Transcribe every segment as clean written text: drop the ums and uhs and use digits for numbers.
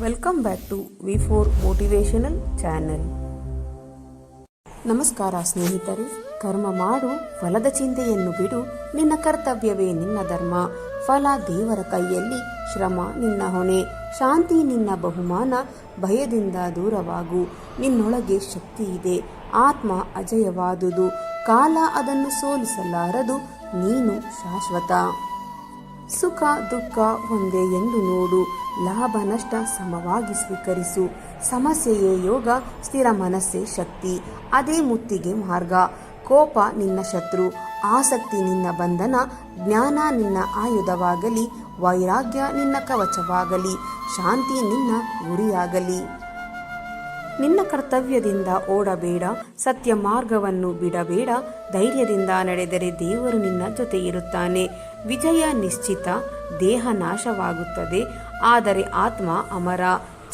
Welcome back to ವಿ4 motivational channel. ನಮಸ್ಕಾರ ಸ್ನೇಹಿತರೆ. ಕರ್ಮ ಮಾಡು, ಫಲದ ಚಿಂತೆಯನ್ನು ಬಿಡು, ನಿನ್ನ ಕರ್ತವ್ಯವೇ ನಿನ್ನ ಧರ್ಮ. ಫಲ ದೇವರ ಕೈಯಲ್ಲಿ, ಶ್ರಮ ನಿನ್ನ ಹೊಣೆ, ಶಾಂತಿ ನಿನ್ನ ಬಹುಮಾನ. ಭಯದಿಂದ ದೂರವಾಗು, ನಿನ್ನೊಳಗೆ ಶಕ್ತಿ ಇದೆ, ಆತ್ಮ ಅಜಯವಾದುದು, ಕಾಲ ಅದನ್ನು ಸೋಲಿಸಲಾರದು, ನೀನು ಶಾಶ್ವತ. ಸುಖ ದುಃಖ ಒಂದೇ ಎಂದು ನೋಡು, ಲಾಭ ನಷ್ಟ ಸಮವಾಗಿ ಸ್ವೀಕರಿಸು. ಸಮಸ್ಯೆಯೇ ಯೋಗ, ಸ್ಥಿರ ಮನಸ್ಸೇ ಶಕ್ತಿ, ಅದೇ ಮುತ್ತಿಗೆ ಮಾರ್ಗ. ಕೋಪ ನಿನ್ನ ಶತ್ರು, ಆಸಕ್ತಿ ನಿನ್ನ ಬಂಧನ, ಜ್ಞಾನ ನಿನ್ನ ಆಯುಧವಾಗಲಿ, ವೈರಾಗ್ಯ ನಿನ್ನ ಕವಚವಾಗಲಿ, ಶಾಂತಿ ನಿನ್ನ ಗುರಿಯಾಗಲಿ. ನಿನ್ನ ಕರ್ತವ್ಯದಿಂದ ಓಡಬೇಡ, ಸತ್ಯ ಮಾರ್ಗವನ್ನು ಬಿಡಬೇಡ. ಧೈರ್ಯದಿಂದ ನಡೆದರೆ ದೇವರು ನಿನ್ನ ಜೊತೆ ಇರುತ್ತಾನೆ. ವಿಜಯ ನಿಶ್ಚಿತ, ದೇಹ ನಾಶವಾಗುತ್ತದೆ, ಆದರೆ ಆತ್ಮ ಅಮರ.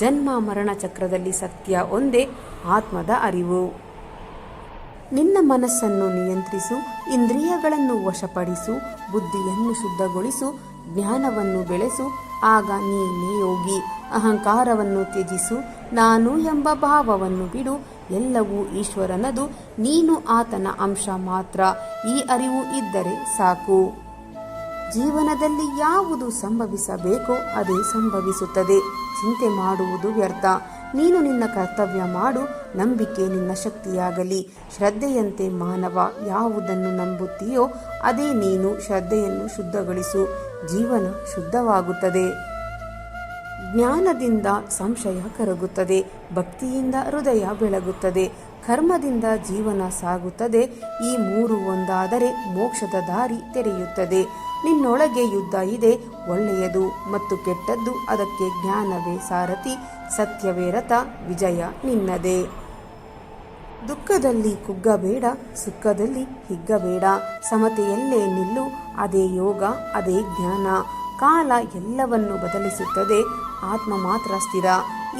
ಜನ್ಮ ಮರಣ ಚಕ್ರದಲ್ಲಿ ಸತ್ಯ ಒಂದೇ, ಆತ್ಮದ ಅರಿವು. ನಿನ್ನ ಮನಸ್ಸನ್ನು ನಿಯಂತ್ರಿಸು, ಇಂದ್ರಿಯಗಳನ್ನು ವಶಪಡಿಸು, ಬುದ್ಧಿಯನ್ನು ಶುದ್ಧಗೊಳಿಸು, ಜ್ಞಾನವನ್ನು ಬೆಳೆಸು, ಆಗ ನೀನೇ ಯೋಗಿ. ಅಹಂಕಾರವನ್ನು ತ್ಯಜಿಸು, ನಾನು ಎಂಬ ಭಾವವನ್ನು ಬಿಡು. ಎಲ್ಲವೂ ಈಶ್ವರನದು, ನೀನು ಆತನ ಅಂಶ ಮಾತ್ರ. ಈ ಅರಿವು ಇದ್ದರೆ ಸಾಕು. ಜೀವನದಲ್ಲಿ ಯಾವುದು ಸಂಭವಿಸಬೇಕೋ ಅದೇ ಸಂಭವಿಸುತ್ತದೆ. ಚಿಂತೆ ಮಾಡುವುದು ವ್ಯರ್ಥ. ನೀನು ನಿನ್ನ ಕರ್ತವ್ಯ ಮಾಡು, ನಂಬಿಕೆ ನಿನ್ನ ಶಕ್ತಿಯಾಗಲಿ. ಶ್ರದ್ಧೆಯಂತೆ ಮಾನವ ಯಾವುದನ್ನು ನಂಬುತ್ತೀಯೋ ಅದೇ ನೀನು. ಶ್ರದ್ಧೆಯನ್ನು ಶುದ್ಧಗೊಳಿಸು, ಜೀವನ ಶುದ್ಧವಾಗುತ್ತದೆ. ಜ್ಞಾನದಿಂದ ಸಂಶಯ ಕರಗುತ್ತದೆ, ಭಕ್ತಿಯಿಂದ ಹೃದಯ ಬೆಳಗುತ್ತದೆ, ಕರ್ಮದಿಂದ ಜೀವನ ಸಾಗುತ್ತದೆ. ಈ ಮೂರು ಒಂದಾದರೆ ಮೋಕ್ಷದ ದಾರಿ ತೆರೆಯುತ್ತದೆ. ನಿನ್ನೊಳಗೆ ಯುದ್ಧ ಇದೆ, ಒಳ್ಳೆಯದು ಮತ್ತು ಕೆಟ್ಟದ್ದು, ಅದಕ್ಕೆ ಜ್ಞಾನವೇ ಸಾರಥಿ, ಸತ್ಯವೇ ರಥ, ವಿಜಯ ನಿನ್ನದೇ. ದುಃಖದಲ್ಲಿ ಕುಗ್ಗಬೇಡ, ಸುಖದಲ್ಲಿ ಹಿಗ್ಗಬೇಡ, ಸಮತೆಯಲ್ಲೇ ನಿಲ್ಲು, ಅದೇ ಯೋಗ, ಅದೇ ಜ್ಞಾನ. ಕಾಲ ಎಲ್ಲವನ್ನು ಬದಲಿಸುತ್ತದೆ, ಆತ್ಮ ಮಾತ್ರ ಸ್ಥಿರ.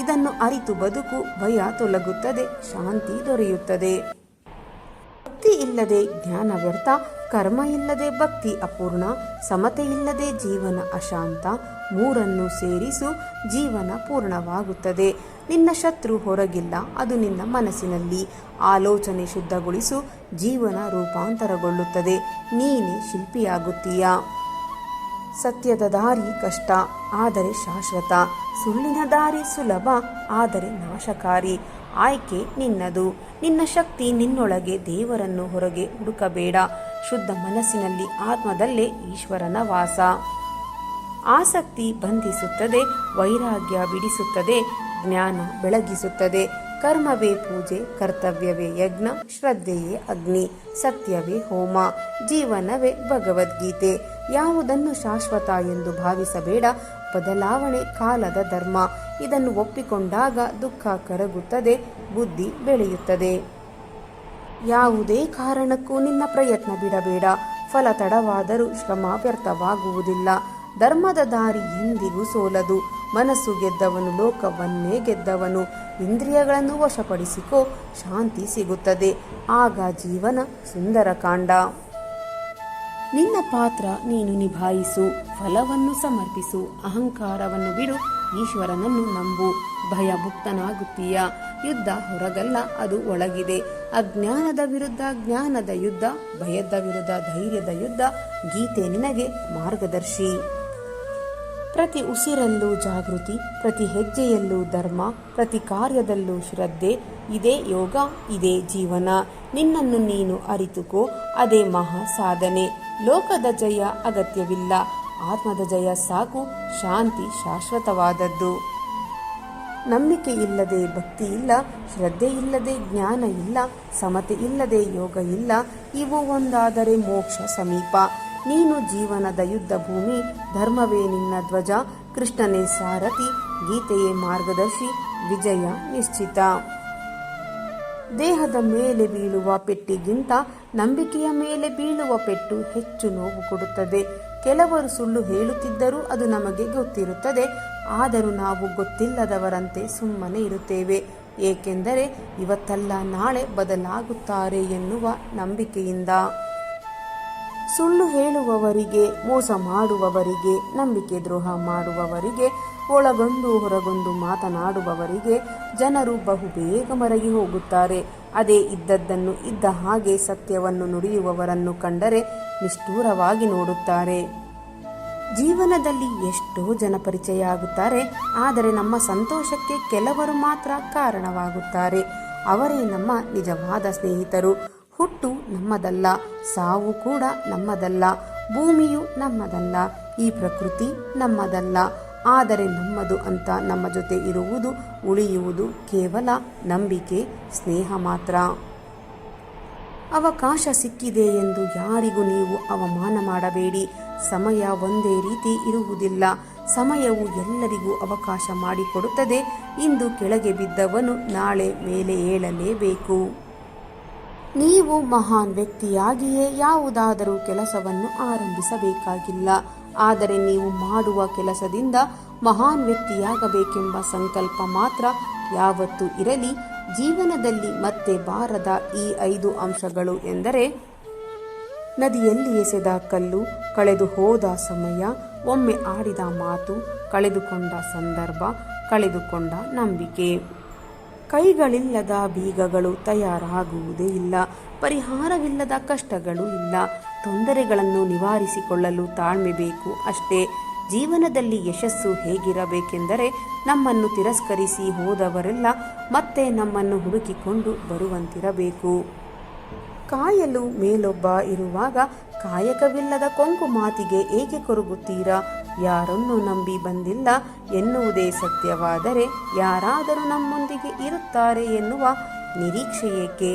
ಇದನ್ನು ಅರಿತು ಬದುಕು, ಭಯ ತೊಲಗುತ್ತದೆ, ಶಾಂತಿ ದೊರೆಯುತ್ತದೆ. ಭಕ್ತಿ ಇಲ್ಲದೆ ಜ್ಞಾನ ವ್ಯರ್ಥ, ಕರ್ಮ ಇಲ್ಲದೆ ಭಕ್ತಿ ಅಪೂರ್ಣ, ಸಮತೆ ಇಲ್ಲದೆ ಜೀವನ ಅಶಾಂತ. ಮೂರನ್ನು ಸೇರಿಸು, ಜೀವನ ಪೂರ್ಣವಾಗುತ್ತದೆ. ನಿನ್ನ ಶತ್ರು ಹೊರಗಿಲ್ಲ, ಅದು ನಿನ್ನ ಮನಸ್ಸಿನಲ್ಲಿ. ಆಲೋಚನೆ ಶುದ್ಧಗೊಳಿಸು, ಜೀವನ ರೂಪಾಂತರಗೊಳ್ಳುತ್ತದೆ, ನೀನೇ ಶಿಲ್ಪಿಯಾಗುತ್ತೀಯ. ಸತ್ಯದ ದಾರಿ ಕಷ್ಟ, ಆದರೆ ಶಾಶ್ವತ. ಸುಳ್ಳಿನ ದಾರಿ ಸುಲಭ, ಆದರೆ ನಾಶಕಾರಿ. ಆಯ್ಕೆ ನಿನ್ನದು. ನಿನ್ನ ಶಕ್ತಿ ನಿನ್ನೊಳಗೆ, ದೇವರನ್ನು ಹೊರಗೆ ಹುಡುಕಬೇಡ. ಶುದ್ಧ ಮನಸ್ಸಿನಲ್ಲಿ, ಆತ್ಮದಲ್ಲೇ ಈಶ್ವರನ ವಾಸ. ಆಸಕ್ತಿ ಬಂಧಿಸುತ್ತದೆ, ವೈರಾಗ್ಯ ಬಿಡಿಸುತ್ತದೆ, ಜ್ಞಾನ ಬೆಳಗಿಸುತ್ತದೆ. ಕರ್ಮವೇ ಪೂಜೆ, ಕರ್ತವ್ಯವೇ ಯಜ್ಞ, ಶ್ರದ್ಧೆಯೇ ಅಗ್ನಿ, ಸತ್ಯವೇ ಹೋಮ, ಜೀವನವೇ ಭಗವದ್ಗೀತೆ. ಯಾವುದನ್ನು ಶಾಶ್ವತ ಎಂದು ಭಾವಿಸಬೇಡ, ಬದಲಾವಣೆ ಕಾಲದ ಧರ್ಮ. ಇದನ್ನು ಒಪ್ಪಿಕೊಂಡಾಗ ದುಃಖ ಕರಗುತ್ತದೆ, ಬುದ್ಧಿ ಬೆಳೆಯುತ್ತದೆ. ಯಾವುದೇ ಕಾರಣಕ್ಕೂ ನಿನ್ನ ಪ್ರಯತ್ನ ಬಿಡಬೇಡ. ಫಲ ತಡವಾದರೂ ಶ್ರಮ ವ್ಯರ್ಥವಾಗುವುದಿಲ್ಲ. ಧರ್ಮದ ದಾರಿ ಎಂದಿಗೂ ಸೋಲದು. ಮನಸ್ಸು ಗೆದ್ದವನು ಲೋಕವನ್ನೇ ಗೆದ್ದವನು. ಇಂದ್ರಿಯಗಳನ್ನು ವಶಪಡಿಸಿಕೋ, ಶಾಂತಿ ಸಿಗುತ್ತದೆ, ಆಗ ಜೀವನ ಸುಂದರ ಕಾಂಡ. ನಿನ್ನ ಪಾತ್ರ ನೀನು ನಿಭಾಯಿಸು, ಫಲವನ್ನು ಸಮರ್ಪಿಸು. ಅಹಂಕಾರವನ್ನು ಬಿಡು, ಈಶ್ವರನನ್ನು ನಂಬು, ಭಯಮುಕ್ತನಾಗುತ್ತೀಯ. ಯುದ್ಧ ಹೊರಗಲ್ಲ, ಅದು ಒಳಗಿದೆ. ಅಜ್ಞಾನದ ವಿರುದ್ಧ ಜ್ಞಾನದ ಯುದ್ಧ, ಭಯದ ವಿರುದ್ಧ ಧೈರ್ಯದ ಯುದ್ಧ. ಗೀತೆ ನಿನಗೆ ಮಾರ್ಗದರ್ಶಿ. ಪ್ರತಿ ಉಸಿರಲ್ಲೂ ಜಾಗೃತಿ, ಪ್ರತಿ ಹೆಜ್ಜೆಯಲ್ಲೂ ಧರ್ಮ, ಪ್ರತಿ ಕಾರ್ಯದಲ್ಲೂ ಶ್ರದ್ಧೆ. ಇದೇ ಯೋಗ, ಇದೇ ಜೀವನ. ನಿನ್ನನ್ನು ನೀನು ಅರಿತುಕೋ, ಅದೇ ಮಹಾ ಸಾಧನೆ. ಲೋಕದ ಜಯ ಅಗತ್ಯವಿಲ್ಲ, ಆತ್ಮದ ಜಯ ಸಾಕು. ಶಾಂತಿ ಶಾಶ್ವತವಾದದ್ದು. ನಂಬಿಕೆ ಇಲ್ಲದೆ ಭಕ್ತಿ ಇಲ್ಲ, ಶ್ರದ್ಧೆ ಇಲ್ಲದೆ ಜ್ಞಾನ ಇಲ್ಲ, ಸಮತೆ ಇಲ್ಲದೆ ಯೋಗ ಇಲ್ಲ. ಇವು ಒಂದಾದರೆ ಮೋಕ್ಷ ಸಮೀಪ. ನೀನು ಜೀವನದ ಯುದ್ಧ ಭೂಮಿ, ಧರ್ಮವೇ ನಿನ್ನ ಧ್ವಜ, ಕೃಷ್ಣನೇ ಸಾರಥಿ, ಗೀತೆಯೇ ಮಾರ್ಗದರ್ಶಿ, ವಿಜಯ ನಿಶ್ಚಿತ. ದೇಹದ ಮೇಲೆ ಬೀಳುವ ಪೆಟ್ಟಿಗಿಂತ ನಂಬಿಕೆಯ ಮೇಲೆ ಬೀಳುವ ಪೆಟ್ಟು ಹೆಚ್ಚು ನೋವು ಕೊಡುತ್ತದೆ. ಕೆಲವರು ಸುಳ್ಳು ಹೇಳುತ್ತಿದ್ದರೂ ಅದು ನಮಗೆ ಗೊತ್ತಿರುತ್ತದೆ, ಆದರೂ ನಾವು ಗೊತ್ತಿಲ್ಲದವರಂತೆ ಸುಮ್ಮನೆ ಇರುತ್ತೇವೆ. ಏಕೆಂದರೆ ಇವತ್ತಲ್ಲ ನಾಳೆ ಬದಲಾಗುತ್ತಾರೆ ಎನ್ನುವ ನಂಬಿಕೆಯಿಂದ. ಸುಳ್ಳು ಹೇಳುವವರಿಗೆ, ಮೋಸ ಮಾಡುವವರಿಗೆ, ನಂಬಿಕೆ ದ್ರೋಹ ಮಾಡುವವರಿಗೆ, ಒಳಗೊಂದು ಹೊರಗೊಂದು ಮಾತನಾಡುವವರಿಗೆ ಜನರು ಬಹುಬೇಗ ಮರಗಿ ಹೋಗುತ್ತಾರೆ. ಅದೇ ಇದ್ದದ್ದನ್ನು ಇದ್ದ ಹಾಗೆ ಸತ್ಯವನ್ನು ನುಡಿಯುವವರನ್ನು ಕಂಡರೆ ನಿಷ್ಠೂರವಾಗಿ ನೋಡುತ್ತಾರೆ. ಜೀವನದಲ್ಲಿ ಎಷ್ಟೋ ಜನ ಪರಿಚಯ ಆಗುತ್ತಾರೆ, ಆದರೆ ನಮ್ಮ ಸಂತೋಷಕ್ಕೆ ಕೆಲವರು ಮಾತ್ರ ಕಾರಣವಾಗುತ್ತಾರೆ. ಅವರೇ ನಮ್ಮ ನಿಜವಾದ ಸ್ನೇಹಿತರು. ಹುಟ್ಟು ನಮ್ಮದಲ್ಲ, ಸಾವು ಕೂಡ ನಮ್ಮದಲ್ಲ, ಭೂಮಿಯು ನಮ್ಮದಲ್ಲ, ಈ ಪ್ರಕೃತಿ ನಮ್ಮದಲ್ಲ. ಆದರೆ ನಮ್ಮದು ಅಂತ ನಮ್ಮ ಜೊತೆ ಇರುವುದು, ಉಳಿಯುವುದು ಕೇವಲ ನಂಬಿಕೆ, ಸ್ನೇಹ ಮಾತ್ರ. ಅವಕಾಶ ಸಿಕ್ಕಿದೆ ಎಂದು ಯಾರಿಗೂ ನೀವು ಅವಮಾನ ಮಾಡಬೇಡಿ. ಸಮಯ ಒಂದೇ ರೀತಿ ಇರುವುದಿಲ್ಲ. ಸಮಯವು ಎಲ್ಲರಿಗೂ ಅವಕಾಶ ಮಾಡಿಕೊಡುತ್ತದೆ. ಇಂದು ಕೆಳಗೆ ಬಿದ್ದವನು ನಾಳೆ ಮೇಲೆ ಏಳಲೇಬೇಕು. ನೀವು ಮಹಾನ್ ವ್ಯಕ್ತಿಯಾಗಿಯೇ ಯಾವುದಾದರೂ ಕೆಲಸವನ್ನು ಆರಂಭಿಸಬೇಕಾಗಿಲ್ಲ. ಆದರೆ ನೀವು ಮಾಡುವ ಕೆಲಸದಿಂದ ಮಹಾನ್ ವ್ಯಕ್ತಿಯಾಗಬೇಕೆಂಬ ಸಂಕಲ್ಪ ಮಾತ್ರ ಯಾವತ್ತೂ ಇರಲಿ. ಜೀವನದಲ್ಲಿ ಮತ್ತೆ ಬಾರದ ಈ 5 ಅಂಶಗಳು ಎಂದರೆ: ನದಿಯಲ್ಲಿ ಎಸೆದ ಕಲ್ಲು, ಕಳೆದು ಹೋದ ಸಮಯ, ಒಮ್ಮೆ ಆಡಿದ ಮಾತು, ಕಳೆದುಕೊಂಡ ಸಂದರ್ಭ, ಕಳೆದುಕೊಂಡ ನಂಬಿಕೆ. ಕೈಗಳಿಲ್ಲದ ಬೀಗಗಳು ತಯಾರಾಗುವುದೇ ಇಲ್ಲ. ಪರಿಹಾರವಿಲ್ಲದ ಕಷ್ಟಗಳು ಇಲ್ಲ. ತೊಂದರೆಗಳನ್ನು ನಿವಾರಿಸಿಕೊಳ್ಳಲು ತಾಳ್ಮೆ ಬೇಕು ಅಷ್ಟೇ. ಜೀವನದಲ್ಲಿ ಯಶಸ್ಸು ಹೇಗಿರಬೇಕೆಂದರೆ, ನಮ್ಮನ್ನು ತಿರಸ್ಕರಿಸಿ ಹೋದವರೆಲ್ಲ ಮತ್ತೆ ನಮ್ಮನ್ನು ಹುಡುಕಿಕೊಂಡು ಬರುವಂತಿರಬೇಕು. ಕಾಯಲು ಮೇಲೊಬ್ಬ ಇರುವಾಗ ಕಾಯಕವಿಲ್ಲದ ಕೊಂಕು ಮಾತಿಗೆ ಏಕೆ ಕೊರಗುತ್ತೀರಾ? ಯಾರನ್ನು ನಂಬಿ ಬಂದಿಲ್ಲ ಎನ್ನುವುದೇ ಸತ್ಯವಾದರೆ ಯಾರಾದರೂ ನಮ್ಮೊಂದಿಗೆ ಇರುತ್ತಾರೆ ಎನ್ನುವ ನಿರೀಕ್ಷೆ ಏಕೆ?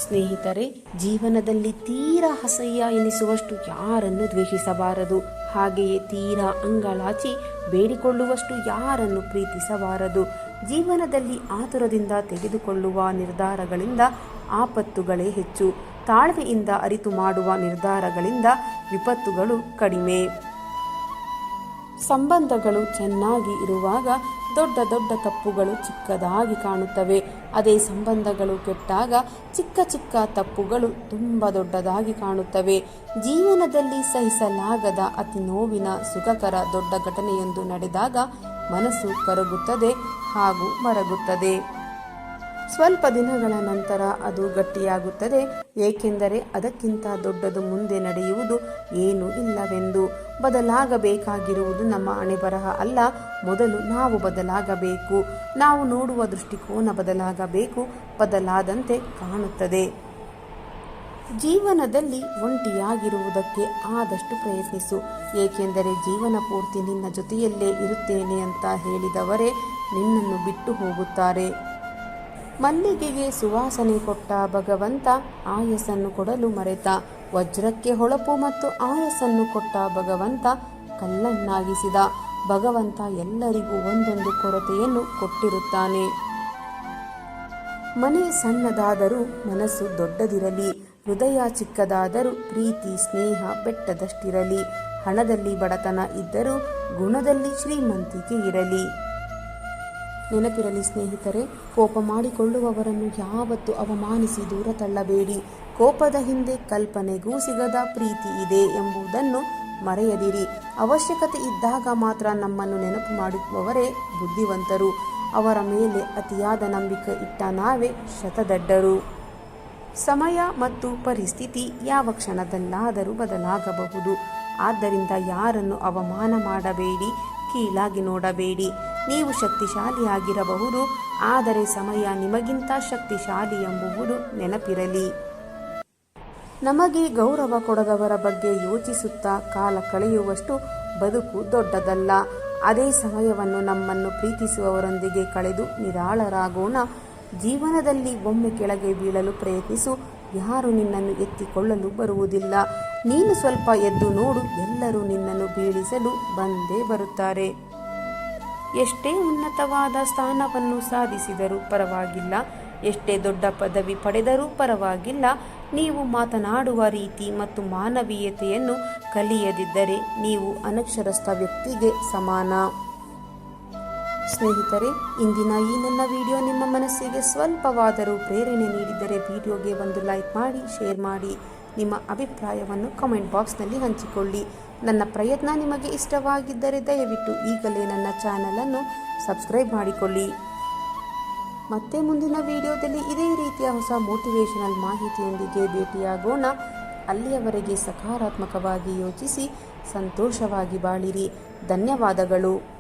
ಸ್ನೇಹಿತರೆ, ಜೀವನದಲ್ಲಿ ತೀರಾ ಅಸಹ್ಯ ಎನಿಸುವಷ್ಟು ಯಾರನ್ನು ದ್ವೇಷಿಸಬಾರದು. ಹಾಗೆಯೇ ತೀರಾ ಅಂಗಳಾಚಿ ಬೇಡಿಕೊಳ್ಳುವಷ್ಟು ಯಾರನ್ನು ಪ್ರೀತಿಸಬಾರದು. ಜೀವನದಲ್ಲಿ ಆತುರದಿಂದ ತೆಗೆದುಕೊಳ್ಳುವ ನಿರ್ಧಾರಗಳಿಂದ ಆಪತ್ತುಗಳೇ ಹೆಚ್ಚು. ತಾಳ್ಮೆಯಿಂದ ಅರಿತು ಮಾಡುವ ನಿರ್ಧಾರಗಳಿಂದ ವಿಪತ್ತುಗಳು ಕಡಿಮೆ. ಸಂಬಂಧಗಳು ಚೆನ್ನಾಗಿ ಇರುವಾಗ ದೊಡ್ಡ ದೊಡ್ಡ ತಪ್ಪುಗಳು ಚಿಕ್ಕದಾಗಿ ಕಾಣುತ್ತವೆ. ಅದೇ ಸಂಬಂಧಗಳು ಕೆಟ್ಟಾಗ ಚಿಕ್ಕ ಚಿಕ್ಕ ತಪ್ಪುಗಳು ತುಂಬ ದೊಡ್ಡದಾಗಿ ಕಾಣುತ್ತವೆ. ಜೀವನದಲ್ಲಿ ಸಹಿಸಲಾಗದ ಅತಿ ನೋವಿನ ಸುಖಕರ ದೊಡ್ಡ ಘಟನೆಯೊಂದು ನಡೆದಾಗ ಮನಸ್ಸು ಕರಗುತ್ತದೆ ಹಾಗೂ ಮರಗುತ್ತದೆ. ಸ್ವಲ್ಪ ದಿನಗಳ ನಂತರ ಅದು ಗಟ್ಟಿಯಾಗುತ್ತದೆ. ಏಕೆಂದರೆ ಅದಕ್ಕಿಂತ ದೊಡ್ಡದು ಮುಂದೆ ನಡೆಯುವುದು ಏನೂ ಇಲ್ಲವೆಂದು. ಬದಲಾಗಬೇಕಾಗಿರುವುದು ನಮ್ಮ ಹಣೆಬರಹ ಅಲ್ಲ, ಮೊದಲು ನಾವು ಬದಲಾಗಬೇಕು. ನಾವು ನೋಡುವ ದೃಷ್ಟಿಕೋನ ಬದಲಾಗಬೇಕು. ಬದಲಾದಂತೆ ಕಾಣುತ್ತದೆ. ಜೀವನದಲ್ಲಿ ಒಂಟಿಯಾಗಿರುವುದಕ್ಕೆ ಆದಷ್ಟು ಪ್ರಯತ್ನಿಸು. ಏಕೆಂದರೆ ಜೀವನ ಪೂರ್ತಿ ನಿನ್ನ ಜೊತೆಯಲ್ಲೇ ಇರುತ್ತೇನೆ ಅಂತ ಹೇಳಿದವರೇ ನಿನ್ನನ್ನು ಬಿಟ್ಟು ಹೋಗುತ್ತಾರೆ. ಮಲ್ಲಿಗೆಗೆ ಸುವಾಸನೆ ಕೊಟ್ಟ ಭಗವಂತ ಆಯಸ್ಸನ್ನು ಕೊಡಲು ಮರೆತ. ವಜ್ರಕ್ಕೆ ಹೊಳಪು ಮತ್ತು ಆಯಸ್ಸನ್ನು ಕೊಟ್ಟ ಭಗವಂತ ಕಲ್ಲನ್ನಾಗಿಸಿದ. ಭಗವಂತ ಎಲ್ಲರಿಗೂ ಒಂದೊಂದು ಕೊರತೆಯನ್ನು ಕೊಟ್ಟಿರುತ್ತಾನೆ. ಮನೆ ಸಣ್ಣದಾದರೂ ಮನಸ್ಸು ದೊಡ್ಡದಿರಲಿ. ಹೃದಯ ಚಿಕ್ಕದಾದರೂ ಪ್ರೀತಿ ಸ್ನೇಹ ಬೆಟ್ಟದಷ್ಟಿರಲಿ. ಹಣದಲ್ಲಿ ಬಡತನ ಇದ್ದರೂ ಗುಣದಲ್ಲಿ ಶ್ರೀಮಂತಿಕೆ ಇರಲಿ. ನೆನಪಿರಲಿ ಸ್ನೇಹಿತರೆ, ಕೋಪ ಮಾಡಿಕೊಳ್ಳುವವರನ್ನು ಯಾವತ್ತೂ ಅವಮಾನಿಸಿ ದೂರ ತಳ್ಳಬೇಡಿ. ಕೋಪದ ಹಿಂದೆ ಕಲ್ಪನೆಗೂ ಸಿಗದ ಪ್ರೀತಿ ಇದೆ ಎಂಬುದನ್ನು ಮರೆಯದಿರಿ. ಅವಶ್ಯಕತೆ ಇದ್ದಾಗ ಮಾತ್ರ ನಮ್ಮನ್ನು ನೆನಪು ಮಾಡುವವರೇ ಬುದ್ಧಿವಂತರು. ಅವರ ಮೇಲೆ ಅತಿಯಾದ ನಂಬಿಕೆ ಇಟ್ಟ ನಾವೇ ಶತದಡ್ಡರು. ಸಮಯ ಮತ್ತು ಪರಿಸ್ಥಿತಿ ಯಾವ ಕ್ಷಣದಲ್ಲಾದರೂ ಬದಲಾಗಬಹುದು. ಆದ್ದರಿಂದ ಯಾರನ್ನು ಅವಮಾನ ಮಾಡಬೇಡಿ, ಕೀಳಾಗಿ ನೋಡಬೇಡಿ. ನೀವು ಶಕ್ತಿಶಾಲಿಯಾಗಿರಬಹುದು, ಆದರೆ ಸಮಯ ನಿಮಗಿಂತ ಶಕ್ತಿಶಾಲಿ ಎಂಬುವುದು ನೆನಪಿರಲಿ. ನಮಗೆ ಗೌರವ ಕೊಡದವರ ಬಗ್ಗೆ ಯೋಚಿಸುತ್ತಾ ಕಾಲ ಕಳೆಯುವಷ್ಟು ಬದುಕು ದೊಡ್ಡದಲ್ಲ. ಅದೇ ಸಮಯವನ್ನು ನಮ್ಮನ್ನು ಪ್ರೀತಿಸುವವರೊಂದಿಗೆ ಕಳೆದು ನಿರಾಳರಾಗೋಣ. ಜೀವನದಲ್ಲಿ ಒಮ್ಮೆ ಕೆಳಗೆ ಬೀಳಲು ಪ್ರಯತ್ನಿಸು. ಯಾರು ನಿನ್ನನ್ನು ಎತ್ತಿಕೊಳ್ಳಲು ಬರುವುದಿಲ್ಲ. ನೀನು ಸ್ವಲ್ಪ ಎದ್ದು ನೋಡು, ಎಲ್ಲರೂ ನಿನ್ನನ್ನು ಬೀಳಿಸಲು ಬಂದೇ ಬರುತ್ತಾರೆ. ಎಷ್ಟೇ ಉನ್ನತವಾದ ಸ್ಥಾನವನ್ನು ಸಾಧಿಸಿದರೂ ಪರವಾಗಿಲ್ಲ, ಎಷ್ಟೇ ದೊಡ್ಡ ಪದವಿ ಪಡೆದರೂ ಪರವಾಗಿಲ್ಲ, ನೀವು ಮಾತನಾಡುವ ರೀತಿ ಮತ್ತು ಮಾನವೀಯತೆಯನ್ನು ಕಲಿಯದಿದ್ದರೆ ನೀವು ಅನಕ್ಷರಸ್ಥ ವ್ಯಕ್ತಿಗೆ ಸಮಾನ. ಸ್ನೇಹಿತರೆ, ಇಂದಿನ ಈ ನನ್ನ ವಿಡಿಯೋ ನಿಮ್ಮ ಮನಸ್ಸಿಗೆ ಸ್ವಲ್ಪವಾದರೂ ಪ್ರೇರಣೆ ನೀಡಿದರೆ ವಿಡಿಯೋಗೆ ಒಂದು ಲೈಕ್ ಮಾಡಿ, ಶೇರ್ ಮಾಡಿ. ನಿಮ್ಮ ಅಭಿಪ್ರಾಯವನ್ನು ಕಮೆಂಟ್ ಬಾಕ್ಸ್ನಲ್ಲಿ ಹಂಚಿಕೊಳ್ಳಿ. ನನ್ನ ಪ್ರಯತ್ನ ನಿಮಗೆ ಇಷ್ಟವಾಗಿದ್ದರೆ ದಯವಿಟ್ಟು ಈಗಲೇ ನನ್ನ ಚಾನಲನ್ನು ಸಬ್ಸ್ಕ್ರೈಬ್ ಮಾಡಿಕೊಳ್ಳಿ. ಮತ್ತೆ ಮುಂದಿನ ವಿಡಿಯೋದಲ್ಲಿ ಇದೇ ರೀತಿಯ ಹೊಸ ಮೋಟಿವೇಶನಲ್ ಮಾಹಿತಿಯೊಂದಿಗೆ ಭೇಟಿಯಾಗೋಣ. ಅಲ್ಲಿಯವರೆಗೆ ಸಕಾರಾತ್ಮಕವಾಗಿ ಯೋಚಿಸಿ ಸಂತೋಷವಾಗಿ ಬಾಳಿರಿ. ಧನ್ಯವಾದಗಳು.